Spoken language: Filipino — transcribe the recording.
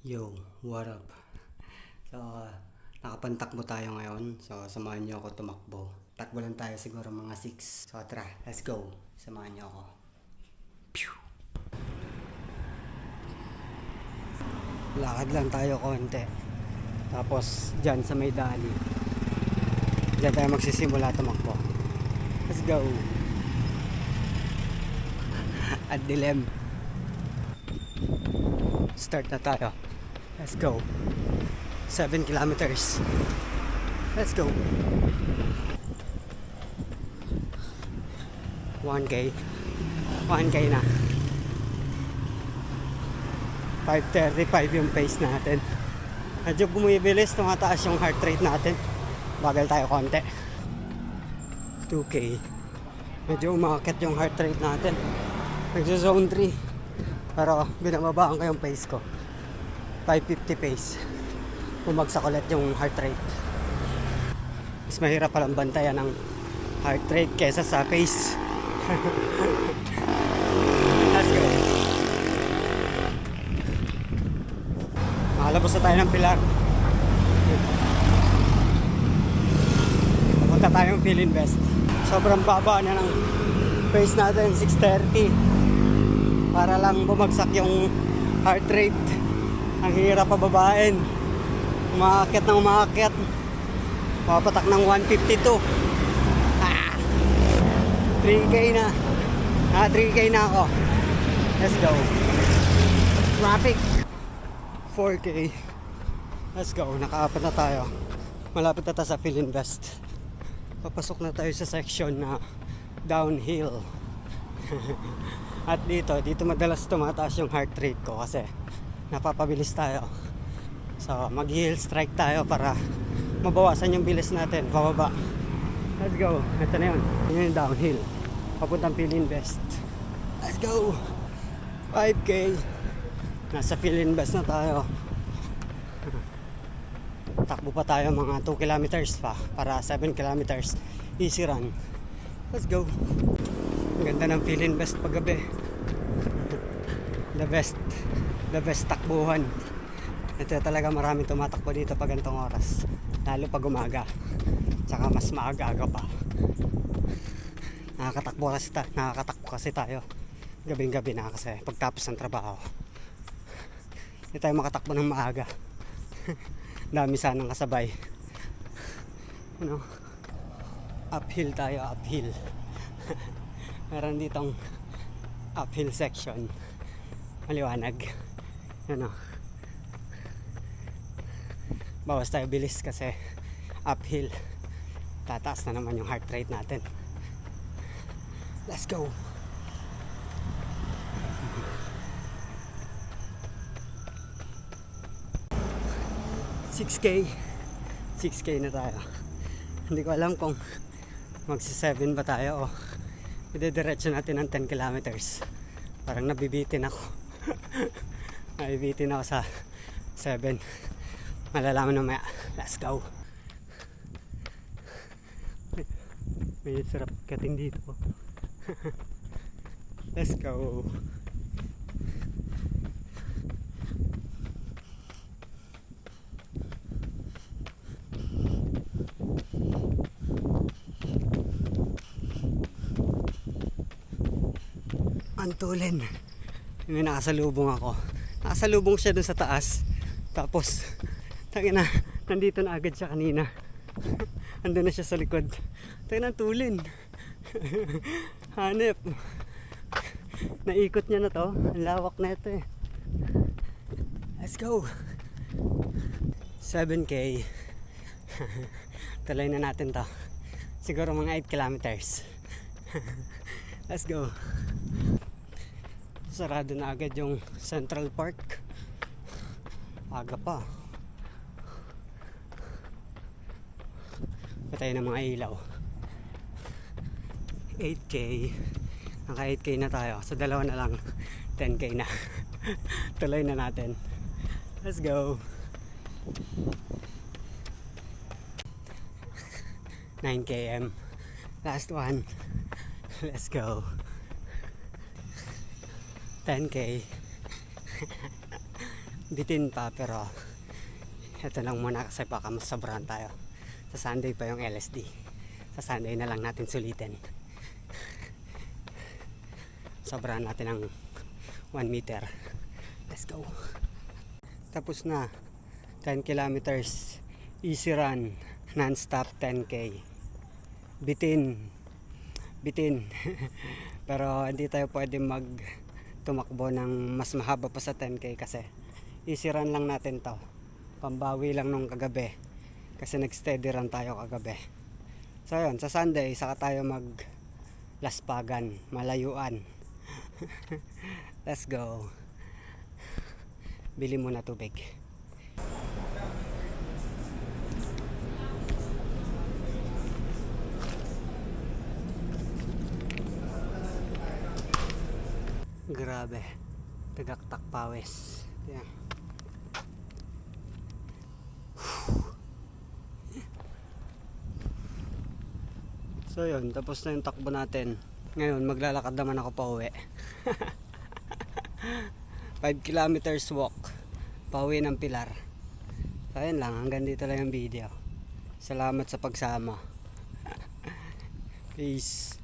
Yo, what up? So, nakapantakbo tayo ngayon. So, samahan niyo ako tumakbo. Takbo lang tayo siguro mga 6. So, tara, let's go. Samahan niyo ako. Pew! Lakad lang tayo konti. Tapos, dyan sa may dali. Dyan tayo magsisimula tumakbo. Let's go. At dilim. Start na tayo. Let's go. 7 kilometers. Let's go. 1K. 1K na. 5:35 yung pace natin. Medyo bumibilis, tumataas yung heart rate natin. Bagal tayo konti. 2K. Medyo umakit yung heart rate natin. Nagsa-zone 3. Pero binababaan ko yung pace ko. 550 pace. Bumagsak ulit yung heart rate. Mas mahirap palang bantayan ng heart rate kesa sa pace. Let's go. Makalabos na tayo ng pilar. Pupunta tayong Philinvest. Sobrang baba na ng pace natin, 6:30. Para lang bumagsak yung heart rate. Ang hirap pababain. Umaakit ng umaakit. Papatak ng 152. 3K na. 3K na ako. Let's go. Traffic. 4K. Let's go. Nakaapat na tayo. Malapit na tayo sa Philinvest. Papasok na tayo sa section na downhill. At dito madalas tumataas yung heart rate ko kasi napapabilis tayo. So mag-heel strike tayo para mabawasan yung bilis natin pababa. Let's go. Ito na yun. Yun yung downhill. Papuntang Philinvest. Let's go. 5K. Nasa Philinvest na tayo. Takbo pa tayo mga 2 kilometers pa para 7 kilometers. Easy run. Let's go. Ang ganda ng Philinvest paggabi. The best takbuhan. Ito talaga maraming tumatakbo dito pag ganitong oras. Lalo pag umaga. Tsaka mas maaga-aga pa. Nakakatakbo kasi tayo. Gabing-gabi na kasi pagtapos ng trabaho. Hindi tayo makatakbo ng maaga. Dami sanang kasabay. Uphill tayo, uphill. Meron ditong uphill section. Maliwanag. Bawas tayo bilis kasi uphill. Tataas na naman yung heart rate natin. Let's go. $6K na tayo. Hindi ko alam kung magsi-7 ba tayo o idediretso natin ng 10 kilometers. Parang nabibitin ako. Nabibitin ako sa 7. Malalaman na maya. Let's go. May sarap kating dito. Let's go. Antulin. May nakasalubong ako. Nakasalubong siya dun sa taas. Tapos tangina, nandito na agad siya kanina. Andun na siya sa likod. Tangina, tulin. Hanep. Naikot niya na to. Ang lawak na ito eh. Let's go. 7K. Tuloy na natin to. Siguro mga 8 kilometers. Let's go. Sarado na agad yung Central Park. Aga pa. Patay ng mga ilaw. 8K. Naka 8K na tayo. So dalawa na lang. 10K na. Tuloy na natin. Let's go. 9 km. Last one. Let's go. 10K. bitin pa, pero ito lang muna kasi baka masobrahan tayo. Sa Sunday pa yung LSD. Sa Sunday na lang natin sulitin. Sobrahan natin ng 1 meter. Let's go. Tapos na. 10 kilometers. Easy run. Non-stop 10K. Bitin. Pero hindi tayo pwede tumakbo ng mas mahaba pa sa 10K kasi easy run lang natin to. Pambawi lang nung kagabi. Kasi nag-steady run tayo kagabi. So yun, sa Sunday saka tayo laspagan, malayuan. Let's go. Bili muna tubig. Grabe, tagaktak pawis. Yan. So yun, tapos na yung takbo natin. Ngayon maglalakad naman ako pa uwi. 5 kilometers walk pauwi ng Pilar. So yun lang, hanggang dito lang yung video. Salamat sa pagsama. Peace.